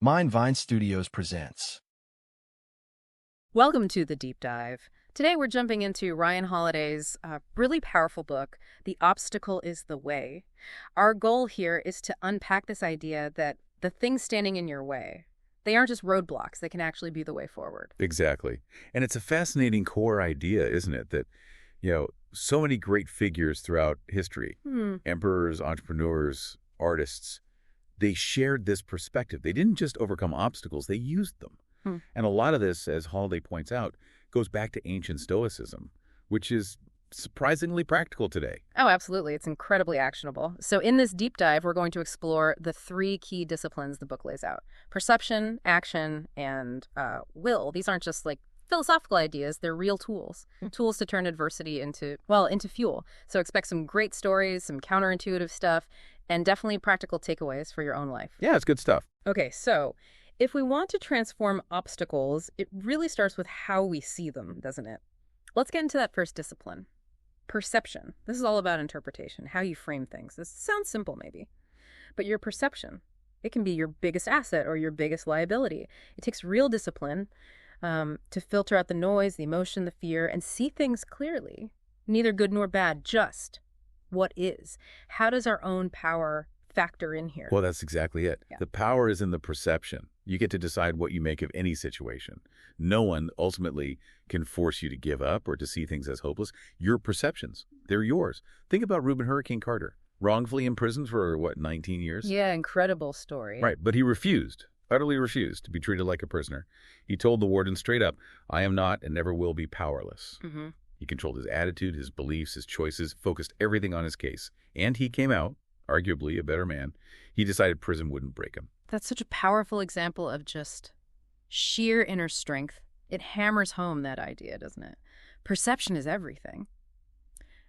Vine Studios presents. Welcome to the Deep Dive. Today we're jumping into Ryan Holiday's really powerful book, The Obstacle is the Way. Our goal here is to unpack this idea that the things standing in your way, they aren't just roadblocks, they can actually be the way forward. Exactly. And it's a fascinating core idea, isn't it? That, so many great figures throughout history, emperors, entrepreneurs, artists, they shared this perspective. They didn't just overcome obstacles, they used them. And a lot of this, as Holiday points out, goes back to ancient Stoicism, which is surprisingly practical today. Oh, absolutely. It's incredibly actionable. So in this deep dive, we're going to explore the three key disciplines the book lays out: perception, action, and will. These aren't just like philosophical ideas. They're real tools. Tools to turn adversity into fuel. So expect some great stories, some counterintuitive stuff, and definitely practical takeaways for your own life. Yeah, it's good stuff. Okay, so if we want to transform obstacles, it really starts with how we see them, doesn't it? Let's get into that first discipline. Perception. This is all about interpretation, how you frame things. This sounds simple, maybe. But your perception, it can be your biggest asset or your biggest liability. It takes real discipline to filter out the noise, the emotion, the fear, and see things clearly. Neither good nor bad, just what is. How does our own power factor in here? Well, that's exactly it. Yeah. The power is in the perception. You get to decide what you make of any situation. No one ultimately can force you to give up or to see things as hopeless. Your perceptions, they're yours. Think about Reuben Hurricane Carter, wrongfully imprisoned for, 19 years? Yeah, incredible story. Right, but he refused, utterly refused to be treated like a prisoner. He told the warden straight up, "I am not and never will be powerless." He controlled his attitude, his beliefs, his choices, focused everything on his case. And he came out, arguably a better man. He decided prison wouldn't break him. That's such a powerful example of just sheer inner strength. It hammers home that idea, doesn't it? Perception is everything.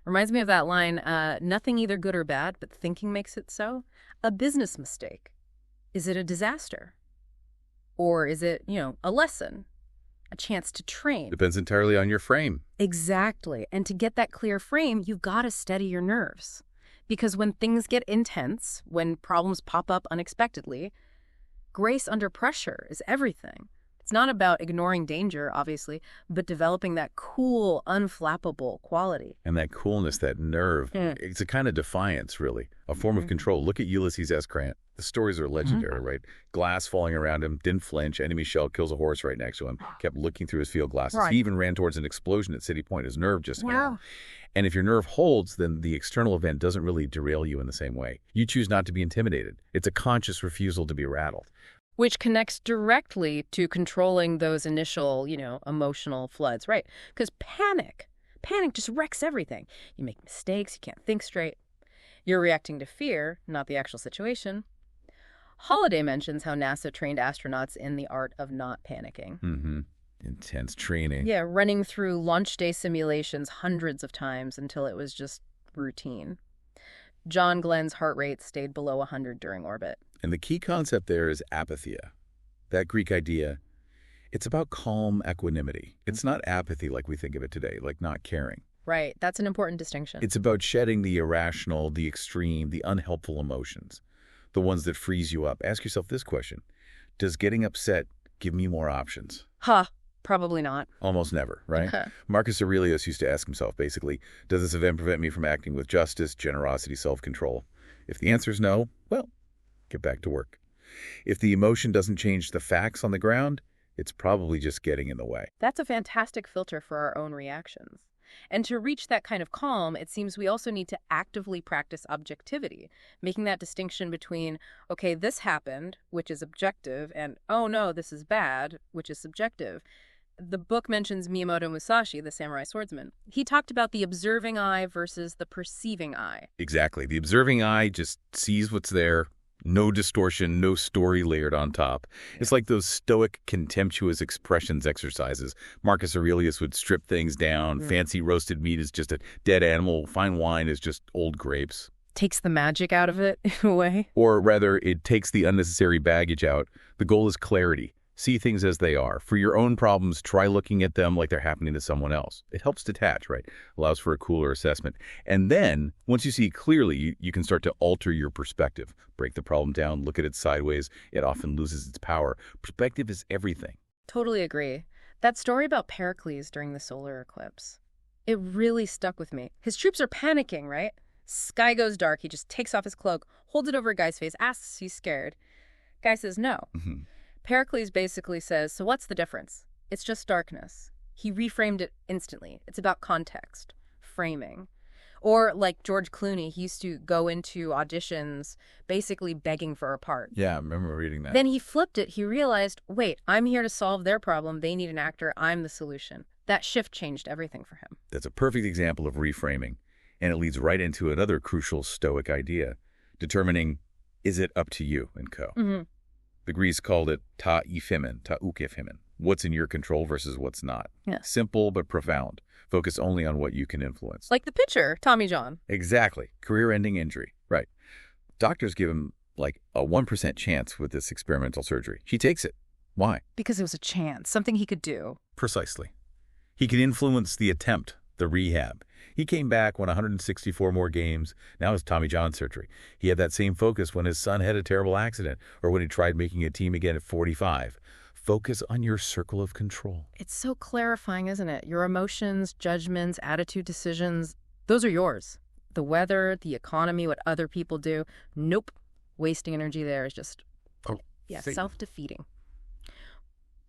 Reminds me of that line, nothing either good or bad, but thinking makes it so. A business mistake. Is it a disaster? Or is it, a lesson? A chance to train? Depends entirely on your frame. Exactly. And to get that clear frame, you've got to steady your nerves. Because when things get intense, when problems pop up unexpectedly, grace under pressure is everything. It's not about ignoring danger, obviously, but developing that cool, unflappable quality. And that coolness, that nerve, it's a kind of defiance, really, a form of control. Look at Ulysses S. Grant. The stories are legendary, right? Glass falling around him, didn't flinch, enemy shell kills a horse right next to him, kept looking through his field glasses. Right. He even ran towards an explosion at City Point. His nerve just And if your nerve holds, then the external event doesn't really derail you in the same way. You choose not to be intimidated. It's a conscious refusal to be rattled. Which connects directly to controlling those initial, emotional floods, right? Because panic just wrecks everything. You make mistakes, you can't think straight. You're reacting to fear, not the actual situation. Holiday mentions how NASA trained astronauts in the art of not panicking. Intense training. Yeah, running through launch day simulations hundreds of times until it was just routine. John Glenn's heart rate stayed below 100 during orbit. And the key concept there is apatheia. That Greek idea, it's about calm equanimity. It's not apathy like we think of it today, like not caring. Right, that's an important distinction. It's about shedding the irrational, the extreme, the unhelpful emotions, the ones that freeze you up. Ask yourself this question: does getting upset give me more options? Probably not. Almost never, right? Marcus Aurelius used to ask himself, basically, does this event prevent me from acting with justice, generosity, self-control? If the answer is no, well, get back to work. If the emotion doesn't change the facts on the ground, it's probably just getting in the way. That's a fantastic filter for our own reactions. And to reach that kind of calm, it seems we also need to actively practice objectivity, making that distinction between, okay, this happened, which is objective, and, oh no, this is bad, which is subjective. The book mentions Miyamoto Musashi, the samurai swordsman. He talked about the observing eye versus the perceiving eye. Exactly. The observing eye just sees what's there. No distortion, no story layered on top. It's like those Stoic contemptuous expressions exercises. Marcus Aurelius would strip things down. Fancy roasted meat is just a dead animal. Fine wine is just old grapes. Takes the magic out of it, in a way. Or rather, it takes the unnecessary baggage out. The goal is clarity. See things as they are. For your own problems, try looking at them like they're happening to someone else. It helps detach, right? Allows for a cooler assessment. And then, once you see clearly, you can start to alter your perspective. Break the problem down, look at it sideways. It often loses its power. Perspective is everything. Totally agree. That story about Pericles during the solar eclipse, it really stuck with me. His troops are panicking, right? Sky goes dark. He just takes off his cloak, holds it over a guy's face, asks if he's scared. Guy says no. Pericles basically says, so what's the difference? It's just darkness. He reframed it instantly. It's about context, framing. Or like George Clooney, he used to go into auditions basically begging for a part. Yeah, I remember reading that. Then he flipped it. He realized, wait, I'm here to solve their problem. They need an actor. I'm the solution. That shift changed everything for him. That's a perfect example of reframing. And it leads right into another crucial Stoic idea, determining, is it up to you, and co. The Greeks called it ta ephimen, ta ukephimen. What's in your control versus what's not. Yeah. Simple but profound. Focus only on what you can influence. Like the pitcher, Tommy John. Exactly. Career-ending injury. Right. Doctors give him like a 1% chance with this experimental surgery. He takes it. Why? Because it was a chance, something he could do. Precisely. He can influence the attempt, the rehab. He came back, won 164 more games. Now it's Tommy John surgery. He had that same focus when his son had a terrible accident or when he tried making a team again at 45. Focus on your circle of control. It's so clarifying, isn't it? Your emotions, judgments, attitude, decisions, those are yours. The weather, the economy, what other people do. Nope. Wasting energy there is just, self-defeating.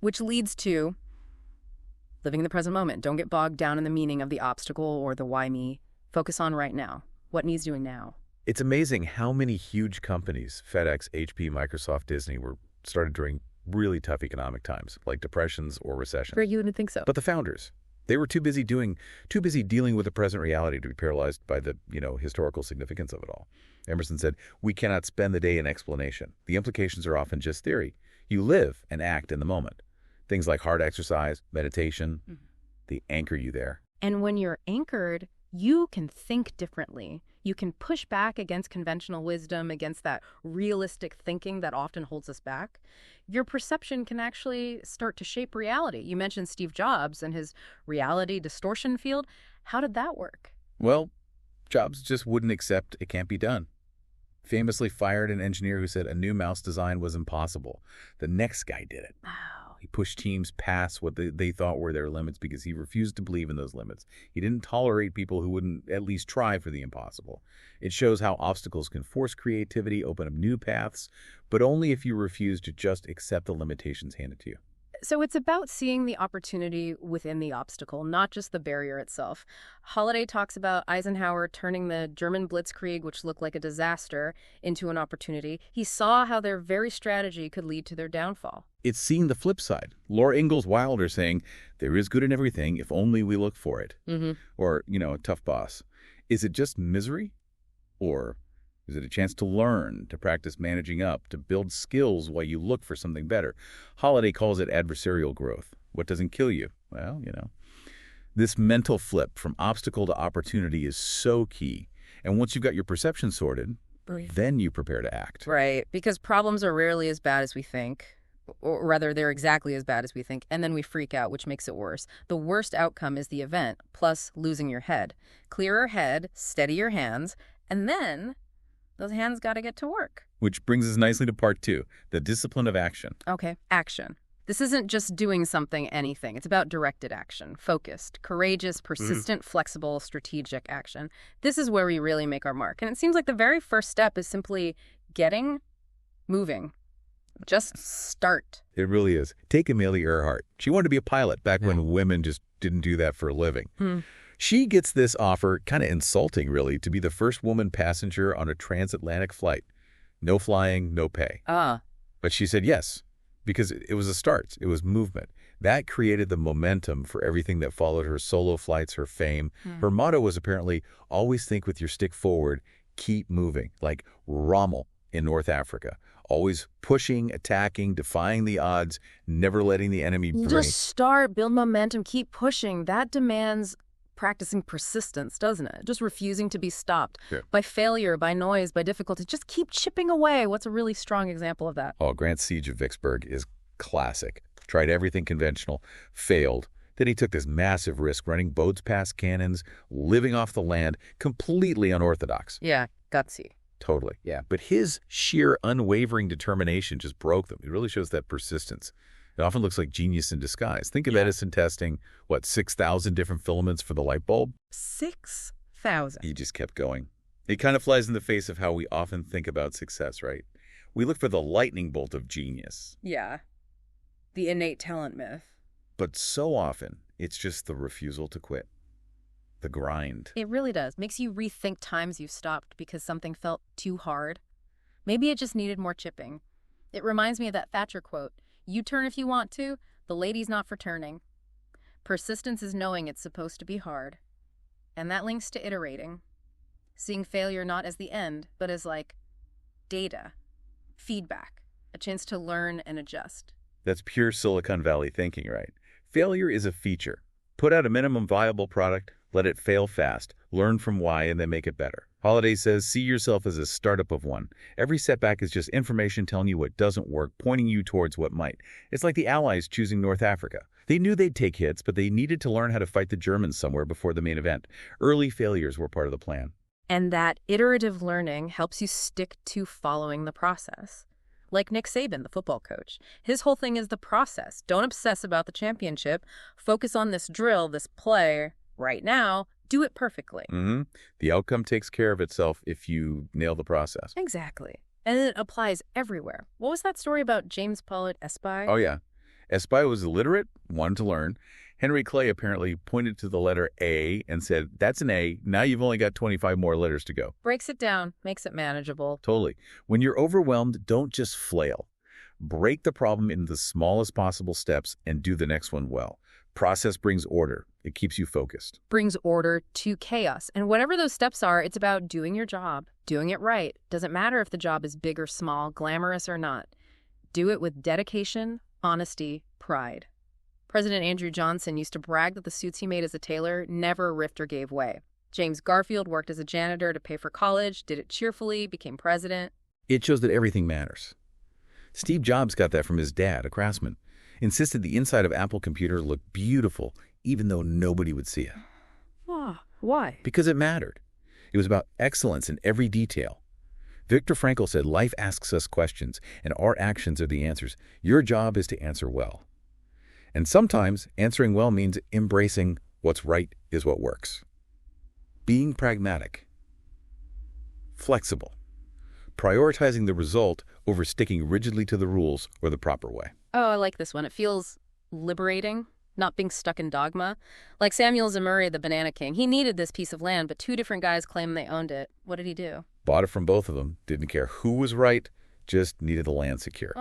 Which leads to living in the present moment. Don't get bogged down in the meaning of the obstacle or the why me. Focus on right now. What needs doing now? It's amazing how many huge companies, FedEx, HP, Microsoft, Disney, were started during really tough economic times, like depressions or recessions. Greg, you wouldn't think so. But the founders, they were too busy dealing with the present reality to be paralyzed by the, historical significance of it all. Emerson said, "We cannot spend the day in explanation. The implications are often just theory. You live and act in the moment." Things like hard exercise, meditation, they anchor you there. And when you're anchored, you can think differently. You can push back against conventional wisdom, against that realistic thinking that often holds us back. Your perception can actually start to shape reality. You mentioned Steve Jobs and his reality distortion field. How did that work? Well, Jobs just wouldn't accept it can't be done. Famously fired an engineer who said a new mouse design was impossible. The next guy did it. Wow. He pushed teams past what they thought were their limits because he refused to believe in those limits. He didn't tolerate people who wouldn't at least try for the impossible. It shows how obstacles can force creativity, open up new paths, but only if you refuse to just accept the limitations handed to you. So it's about seeing the opportunity within the obstacle, not just the barrier itself. Holliday talks about Eisenhower turning the German blitzkrieg, which looked like a disaster, into an opportunity. He saw how their very strategy could lead to their downfall. It's seeing the flip side. Laura Ingalls Wilder saying, there is good in everything if only we look for it. Or, a tough boss. Is it just misery? Or is it a chance to learn, to practice managing up, to build skills while you look for something better? Holliday calls it adversarial growth. What doesn't kill you? Well, This mental flip from obstacle to opportunity is so key. And once you've got your perception sorted, then you prepare to act. Right, because problems are rarely as bad as we think. Or rather, they're exactly as bad as we think, and then we freak out, which makes it worse. The worst outcome is the event, plus losing your head. Clearer head, steady your hands, and then those hands got to get to work. Which brings us nicely to part 2, the discipline of action. Okay, action. This isn't just doing something, anything. It's about directed action, focused, courageous, persistent, flexible, strategic action. This is where we really make our mark. And it seems like the very first step is simply getting moving. Just start. It really is. Take Amelia Earhart. She wanted to be a pilot back when women just didn't do that for a living. She gets this offer, kind of insulting really, to be the first woman passenger on a transatlantic flight. No flying, no pay. But she said yes, because it was a start. It was movement. That created the momentum for everything that followed her solo flights, her fame. Her motto was apparently, always think with your stick forward, keep moving, like Rommel in North Africa. Always pushing, attacking, defying the odds, never letting the enemy bring. Just start, build momentum, keep pushing. That demands practicing persistence, doesn't it? Just refusing to be stopped by failure, by noise, by difficulty. Just keep chipping away. What's a really strong example of that? Oh, Grant's siege of Vicksburg is Classic. Tried everything conventional, failed. Then he took this massive risk running boats past cannons, living off the land, completely unorthodox. Yeah, gutsy. Totally, yeah. But his sheer unwavering determination just broke them. It really shows that persistence. It often looks like genius in disguise. Think of Edison testing, 6,000 different filaments for the light bulb? 6,000. He just kept going. It kind of flies in the face of how we often think about success, right? We look for the lightning bolt of genius. Yeah. The innate talent myth. But so often, it's just the refusal to quit. The grind. It really does. Makes you rethink times you've stopped because something felt too hard. Maybe it just needed more chipping. It reminds me of that Thatcher quote, "You turn if you want to, the lady's not for turning." Persistence is knowing it's supposed to be hard. And that links to iterating. Seeing failure not as the end, but as data, feedback, a chance to learn and adjust. That's pure Silicon Valley thinking, right? Failure is a feature. Put out a minimum viable product, let it fail fast, learn from why, and then make it better. Holiday says, see yourself as a startup of one. Every setback is just information telling you what doesn't work, pointing you towards what might. It's like the Allies choosing North Africa. They knew they'd take hits, but they needed to learn how to fight the Germans somewhere before the main event. Early failures were part of the plan. And that iterative learning helps you stick to following the process. Like Nick Saban, the football coach. His whole thing is the process. Don't obsess about the championship. Focus on this drill, this play, right now. Do it perfectly. The outcome takes care of itself if you nail the process. Exactly. And it applies everywhere. What was that story about James Pollitt Espy? Oh, yeah. Espy was illiterate, wanted to learn. Henry Clay apparently pointed to the letter A and said, that's an A. Now you've only got 25 more letters to go. Breaks it down, makes it manageable. Totally. When you're overwhelmed, don't just flail. Break the problem into the smallest possible steps and do the next one well. Process brings order. It keeps you focused. Brings order to chaos. And whatever those steps are, it's about doing your job, doing it right. Doesn't matter if the job is big or small, glamorous or not. Do it with dedication, honesty, pride. President Andrew Johnson used to brag that the suits he made as a tailor never ripped or gave way. James Garfield worked as a janitor to pay for college, did it cheerfully, became president. It shows that everything matters. Steve Jobs got that from his dad, a craftsman. Insisted the inside of Apple computer looked beautiful, even though nobody would see it. Why? Because it mattered. It was about excellence in every detail. Viktor Frankl said, life asks us questions, and our actions are the answers. Your job is to answer well. And sometimes answering well means embracing what's right is what works. Being pragmatic. Flexible. Prioritizing the result over sticking rigidly to the rules or the proper way. Oh, I like this one. It feels liberating, not being stuck in dogma. Like Samuel Zemurray, the Banana King. He needed this piece of land, but two different guys claimed they owned it. What did he do? Bought it from both of them. Didn't care who was right, just needed the land secure.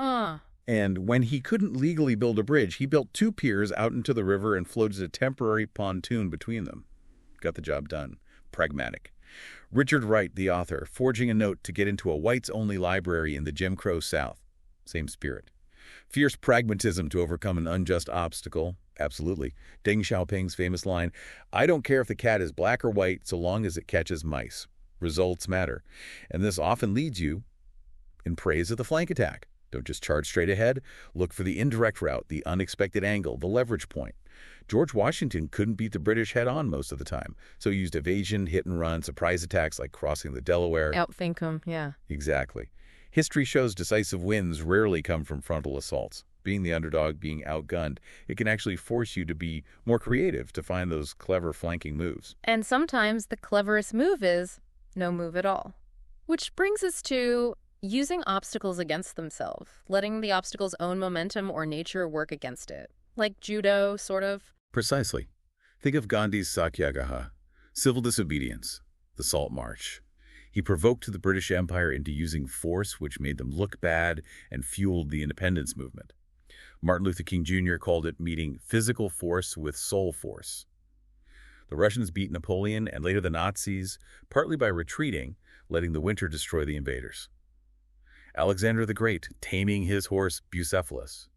And when he couldn't legally build a bridge, he built 2 piers out into the river and floated a temporary pontoon between them. Got the job done. Pragmatic. Richard Wright, the author, forging a note to get into a whites-only library in the Jim Crow South. Same spirit. Fierce pragmatism to overcome an unjust obstacle. Absolutely. Deng Xiaoping's famous line, I don't care if the cat is black or white so long as it catches mice. Results matter. And this often leads you in praise of the flank attack. Don't just charge straight ahead. Look for the indirect route, the unexpected angle, the leverage point. George Washington couldn't beat the British head-on most of the time, so he used evasion, hit and run, surprise attacks like crossing the Delaware. Outthink them, yeah. Exactly. History shows decisive wins rarely come from frontal assaults. Being the underdog, being outgunned, it can actually force you to be more creative, to find those clever flanking moves. And sometimes the cleverest move is no move at all. Which brings us to using obstacles against themselves, letting the obstacle's own momentum or nature work against it. Like judo, sort of. Precisely. Think of Gandhi's Satyagraha, civil disobedience, the Salt March. He provoked the British Empire into using force, which made them look bad and fueled the independence movement. Martin Luther King Jr. called it meeting physical force with soul force. The Russians beat Napoleon and later the Nazis, partly by retreating, letting the winter destroy the invaders. Alexander the Great, taming his horse Bucephalus.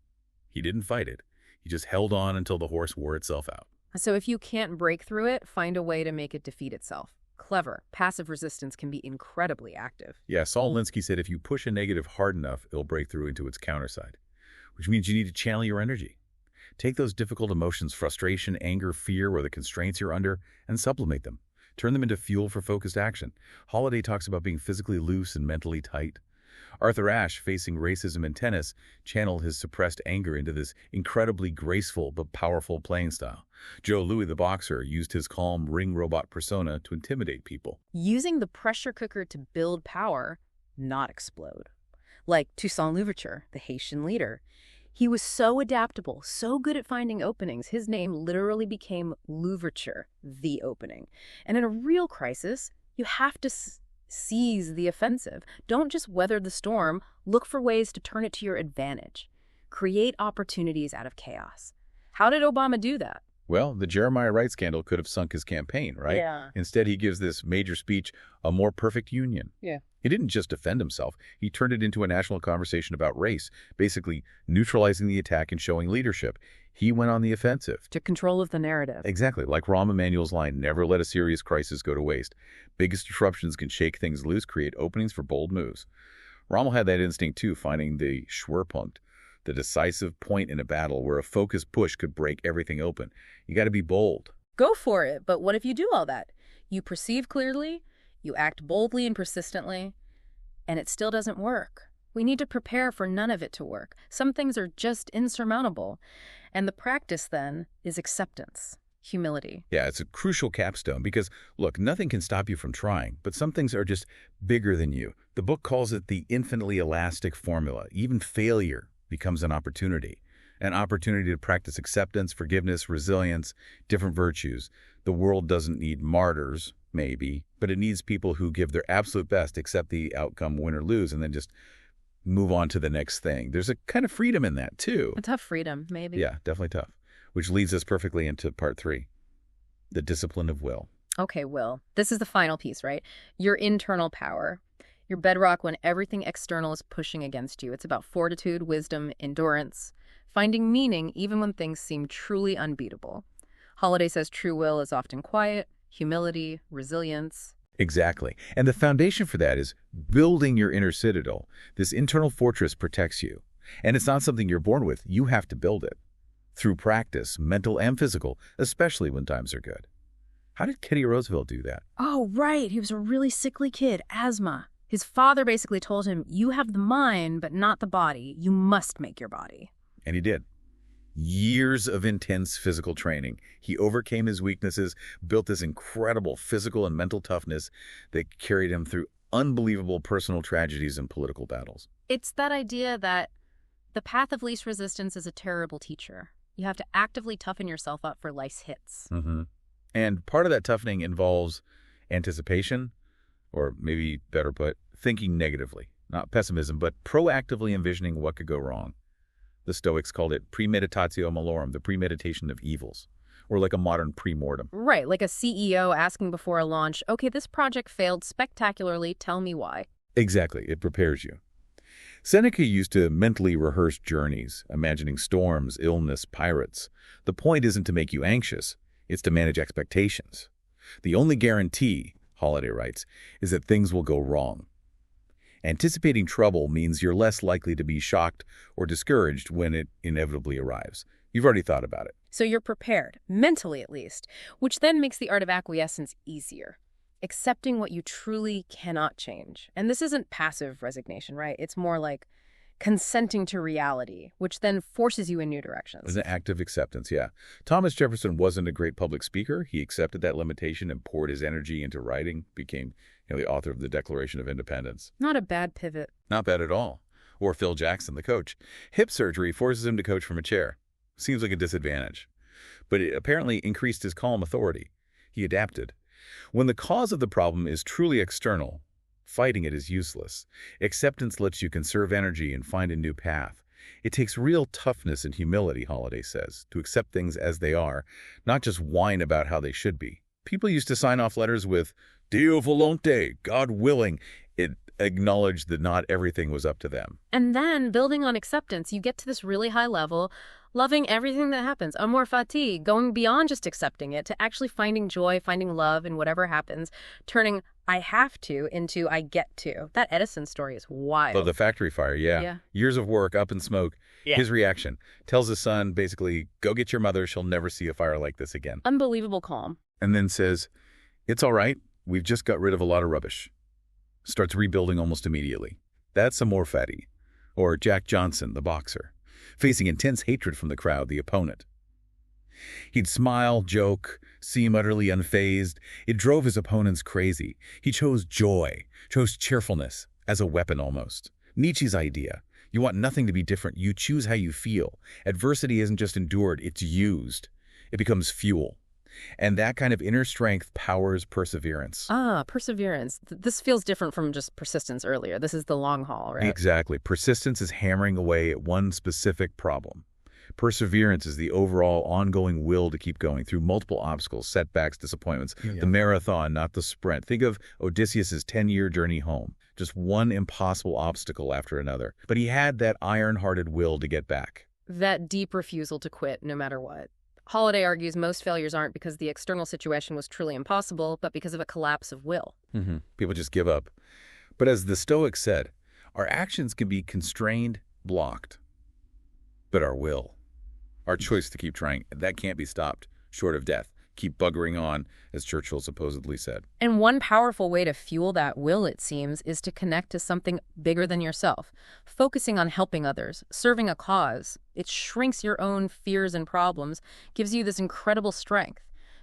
He didn't fight it. He just held on until the horse wore itself out. So if you can't break through it, find a way to make it defeat itself. Clever. Passive resistance can be incredibly active. Yeah, Saul Alinsky said if you push a negative hard enough, it'll break through into its counterside. which means you need to channel your energy. Take those difficult emotions, frustration, anger, fear, or the constraints you're under, and sublimate them. Turn them into fuel for focused action. Holiday talks about being physically loose and mentally tight. Arthur Ashe, facing racism in tennis, channeled his suppressed anger into this incredibly graceful but powerful playing style. Joe Louis, the boxer, used his calm ring robot persona to intimidate people. Using the pressure cooker to build power, not explode. Like Toussaint Louverture, the Haitian leader. He was so adaptable, so good at finding openings, his name literally became Louverture, the opening. And in a real crisis, you have to seize the offensive. Don't just weather the storm. Look for ways to turn it to your advantage. Create opportunities out of chaos. How did Obama do that? Well, the Jeremiah Wright scandal could have sunk his campaign, right? Yeah. Instead, he gives this major speech, A More Perfect Union. Yeah. He didn't just defend himself. He turned it into a national conversation about race, basically neutralizing the attack and showing leadership. He went on the offensive. To control of the narrative. Exactly. Like Rahm Emanuel's line, never let a serious crisis go to waste. Biggest disruptions can shake things loose, create openings for bold moves. Rommel had that instinct too, finding the Schwerpunkt, the decisive point in a battle where a focused push could break everything open. You got to be bold. Go for it. But what if you do all that? You perceive clearly, you act boldly and persistently, and it still doesn't work. We need to prepare for none of it to work. Some things are just insurmountable. And the practice, then, is acceptance, humility. Yeah, it's a crucial capstone because, look, nothing can stop you from trying, but some things are just bigger than you. The book calls it the infinitely elastic formula. Even failure becomes an opportunity to practice acceptance, forgiveness, resilience, different virtues. The world doesn't need martyrs, maybe, but it needs people who give their absolute best, accept the outcome, win or lose, and then just move on to the next thing. There's a kind of freedom in that, too. A tough freedom, maybe. Yeah, definitely tough. Which leads us perfectly into part 3, the discipline of will. Okay, will. This is the final piece, right? Your internal power. Your bedrock when everything external is pushing against you. It's about fortitude, wisdom, endurance, finding meaning even when things seem truly unbeatable. Holiday says true will is often quiet, humility, resilience. Exactly. And the foundation for that is building your inner citadel. This internal fortress protects you. And it's not something you're born with. You have to build it. Through practice, mental and physical, especially when times are good. How did Teddy Roosevelt do that? Oh, right. He was a really sickly kid, asthma. His father basically told him, you have the mind, but not the body. You must make your body. And he did. Years of intense physical training. He overcame his weaknesses, built this incredible physical and mental toughness that carried him through unbelievable personal tragedies and political battles. It's that idea that the path of least resistance is a terrible teacher. You have to actively toughen yourself up for life's hits. Mm-hmm. And part of that toughening involves anticipation, or maybe better put, thinking negatively. Not pessimism, but proactively envisioning what could go wrong. The Stoics called it premeditatio malorum, the premeditation of evils, or like a modern premortem. Right, like a CEO asking before a launch, okay, this project failed spectacularly, tell me why. Exactly, it prepares you. Seneca used to mentally rehearse journeys, imagining storms, illness, pirates. The point isn't to make you anxious, it's to manage expectations. The only guarantee, Holiday writes, is that things will go wrong. Anticipating trouble means you're less likely to be shocked or discouraged when it inevitably arrives. You've already thought about it. So you're prepared, mentally at least, which then makes the art of acquiescence easier. Accepting what you truly cannot change. And this isn't passive resignation, right? It's more like consenting to reality, which then forces you in new directions. It's an act of acceptance, yeah. Thomas Jefferson wasn't a great public speaker. He accepted that limitation and poured his energy into writing, became the author of the Declaration of Independence. Not a bad pivot. Not bad at all. Or Phil Jackson, the coach. Hip surgery forces him to coach from a chair. Seems like a disadvantage. But it apparently increased his calm authority. He adapted. When the cause of the problem is truly external, fighting it is useless. Acceptance lets you conserve energy and find a new path. It takes real toughness and humility, Holiday says, to accept things as they are, not just whine about how they should be. People used to sign off letters with Deo volonte, God willing. It acknowledged that not everything was up to them. And then, building on acceptance, you get to this really high level, loving everything that happens, amor fati, going beyond just accepting it to actually finding joy, finding love in whatever happens, turning I have to into I get to. That Edison story is wild. Oh, the factory fire, yeah. Years of work, up in smoke, Yeah. His reaction tells his son, basically, go get your mother. She'll never see a fire like this again. Unbelievable calm. And then says, it's all right. We've just got rid of a lot of rubbish. Starts rebuilding almost immediately. That's some more fatty. Or Jack Johnson, the boxer, facing intense hatred from the crowd, the opponent. He'd smile, joke, seem utterly unfazed. It drove his opponents crazy. He chose joy, chose cheerfulness, as a weapon almost. Nietzsche's idea. You want nothing to be different. You choose how you feel. Adversity isn't just endured, it's used. It becomes fuel. And that kind of inner strength powers perseverance. Ah, perseverance. This feels different from just persistence earlier. This is the long haul, right? Exactly. Persistence is hammering away at one specific problem. Perseverance is the overall ongoing will to keep going through multiple obstacles, setbacks, disappointments. Yeah. The marathon, not the sprint. Think of Odysseus' 10-year journey home. Just one impossible obstacle after another. But he had that iron-hearted will to get back. That deep refusal to quit no matter what. Holiday argues most failures aren't because the external situation was truly impossible, but because of a collapse of will. People just give up. But as the Stoics said, our actions can be constrained, blocked. But our will, our choice to keep trying, that can't be stopped, short of death. Keep buggering on, as Churchill supposedly said. And one powerful way to fuel that will, it seems, is to connect to something bigger than yourself. Focusing on helping others, serving a cause. It shrinks your own fears and problems, gives you this incredible strength.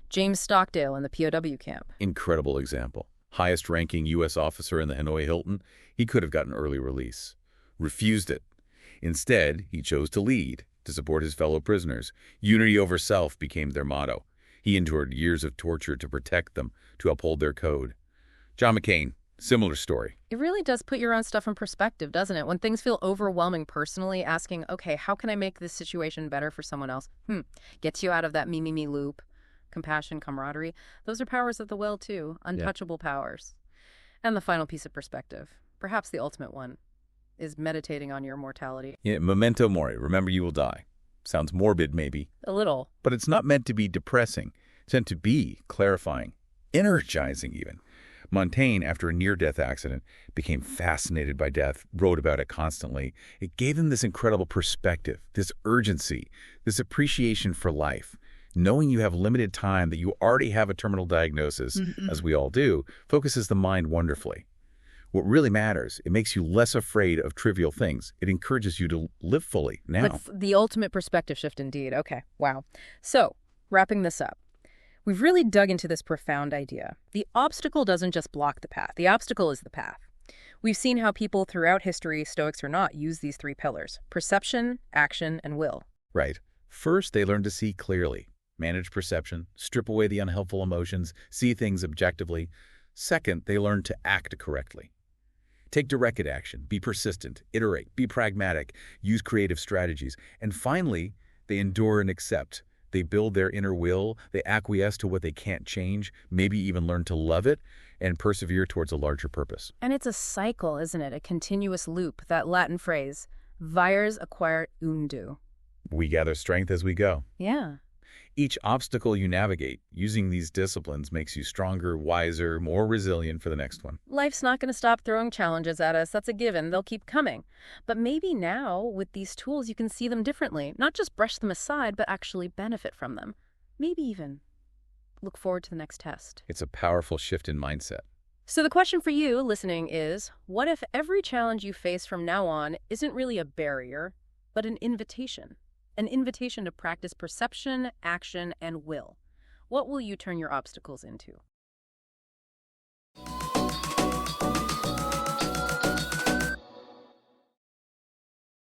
James Stockdale in the POW camp. Incredible example. Highest-ranking U.S. officer in the Hanoi Hilton, he could have gotten early release. Refused it. Instead, he chose to lead, to support his fellow prisoners. Unity over self became their motto. He endured years of torture to protect them, to uphold their code. John McCain, similar story. It really does put your own stuff in perspective, doesn't it? When things feel overwhelming personally, asking, okay, how can I make this situation better for someone else? Gets you out of that me loop. Compassion, camaraderie. Those are powers of the will, too. Untouchable powers. And the final piece of perspective, perhaps the ultimate one, is meditating on your mortality. Yeah, memento mori, remember you will die. Sounds morbid, maybe. A little. But it's not meant to be depressing. It's meant to be clarifying, energizing even. Montaigne, after a near-death accident, became fascinated by death, wrote about it constantly. It gave him this incredible perspective, this urgency, this appreciation for life. Knowing you have limited time, that you already have a terminal diagnosis, as we all do, focuses the mind wonderfully. What really matters, it makes you less afraid of trivial things. It encourages you to live fully now. Like the ultimate perspective shift indeed. Okay, wow. So, wrapping this up, we've really dug into this profound idea. The obstacle doesn't just block the path. The obstacle is the path. We've seen how people throughout history, Stoics or not, use these three pillars: perception, action, and will. Right. First, they learn to see clearly, manage perception, strip away the unhelpful emotions, see things objectively. Second, they learn to act correctly. Take directed action, be persistent, iterate, be pragmatic, use creative strategies. And finally, they endure and accept. They build their inner will, they acquiesce to what they can't change, maybe even learn to love it, and persevere towards a larger purpose. And it's a cycle, isn't it? A continuous loop, that Latin phrase, vires acquire undu. We gather strength as we go. Yeah. Each obstacle you navigate using these disciplines makes you stronger, wiser, more resilient for the next one. Life's not going to stop throwing challenges at us. That's a given. They'll keep coming. But maybe now, with these tools, you can see them differently. Not just brush them aside, but actually benefit from them. Maybe even look forward to the next test. It's a powerful shift in mindset. So the question for you listening is, what if every challenge you face from now on isn't really a barrier, but an invitation? An invitation to practice perception, action, and will. What will you turn your obstacles into?